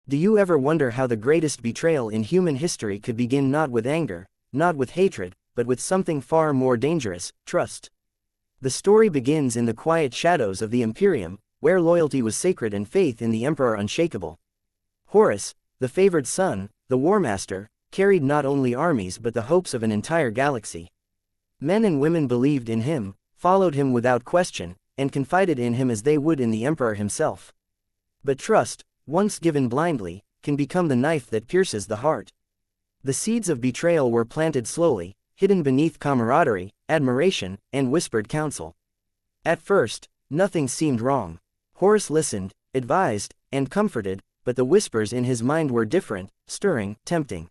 Do you ever wonder how the greatest betrayal in human history could begin not with anger, not with hatred, but with something far more dangerous, trust? The story begins in the quiet shadows of the Imperium, where loyalty was sacred and faith in the Emperor unshakable. Horus, the favored son, the War Master, carried not only armies but the hopes of an entire galaxy. Men and women believed in him, followed him without question, and confided in him as they would in the Emperor himself. But trust, once given blindly, can become the knife that pierces the heart. The seeds of betrayal were planted slowly, hidden beneath camaraderie, admiration, and whispered counsel. At first, nothing seemed wrong. Horus listened, advised, and comforted, but the whispers in his mind were different, stirring, tempting.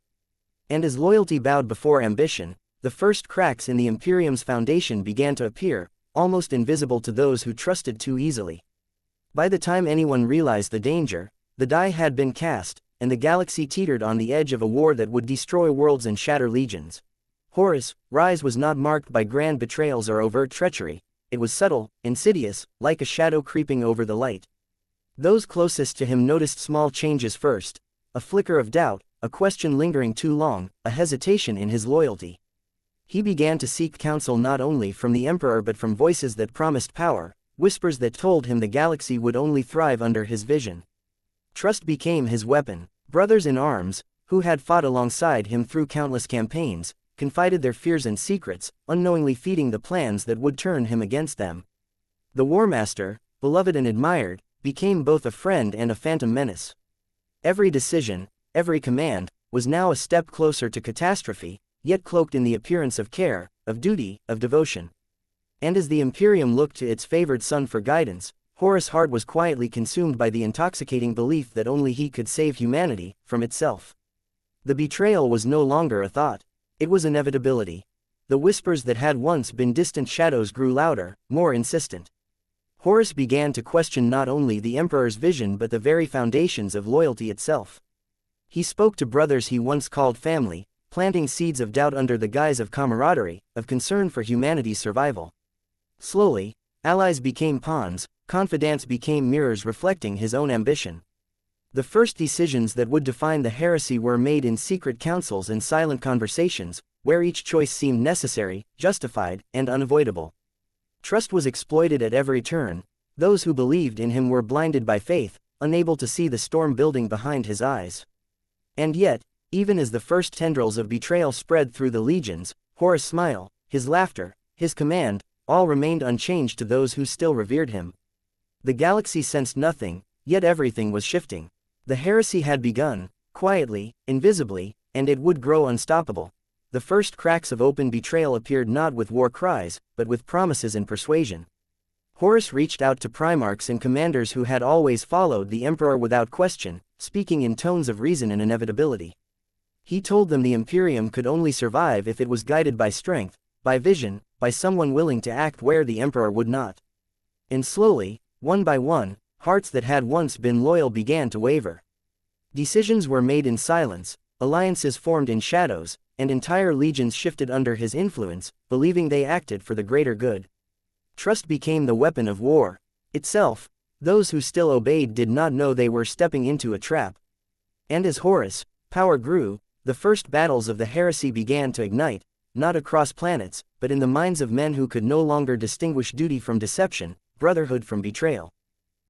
And as loyalty bowed before ambition, the first cracks in the Imperium's foundation began to appear, almost invisible to those who trusted too easily. By the time anyone realized the danger, the die had been cast, and the galaxy teetered on the edge of a war that would destroy worlds and shatter legions. Horus' rise was not marked by grand betrayals or overt treachery. It was subtle, insidious, like a shadow creeping over the light. Those closest to him noticed small changes first: a flicker of doubt, a question lingering too long, a hesitation in his loyalty. He began to seek counsel not only from the Emperor but from voices that promised power, whispers that told him the galaxy would only thrive under his vision. Trust became his weapon. Brothers in arms, who had fought alongside him through countless campaigns, confided their fears and secrets, unknowingly feeding the plans that would turn him against them. The War Master, beloved and admired, became both a friend and a phantom menace. Every decision, every command, was now a step closer to catastrophe, yet cloaked in the appearance of care, of duty, of devotion. And as the Imperium looked to its favored son for guidance, Horus' heart was quietly consumed by the intoxicating belief that only he could save humanity from itself. The betrayal was no longer a thought. It was inevitability. The whispers that had once been distant shadows grew louder, more insistent. Horus began to question not only the Emperor's vision but the very foundations of loyalty itself. He spoke to brothers he once called family, planting seeds of doubt under the guise of camaraderie, of concern for humanity's survival. Slowly, allies became pawns, confidants became mirrors reflecting his own ambition. The first decisions that would define the heresy were made in secret councils and silent conversations, where each choice seemed necessary, justified, and unavoidable. Trust was exploited at every turn. Those who believed in him were blinded by faith, unable to see the storm building behind his eyes. And yet, even as the first tendrils of betrayal spread through the legions, Horus' smile, his laughter, his command, all remained unchanged to those who still revered him. The galaxy sensed nothing, yet everything was shifting. The heresy had begun, quietly, invisibly, and it would grow unstoppable. The first cracks of open betrayal appeared not with war cries, but with promises and persuasion. Horus reached out to primarchs and commanders who had always followed the Emperor without question, speaking in tones of reason and inevitability. He told them the Imperium could only survive if it was guided by strength, by vision, by someone willing to act where the Emperor would not. And slowly, one by one, hearts that had once been loyal began to waver. Decisions were made in silence, alliances formed in shadows, and entire legions shifted under his influence, believing they acted for the greater good. Trust became the weapon of war itself. Those who still obeyed did not know they were stepping into a trap. And as Horus' power grew, the first battles of the heresy began to ignite, not across planets, but in the minds of men who could no longer distinguish duty from deception, brotherhood from betrayal.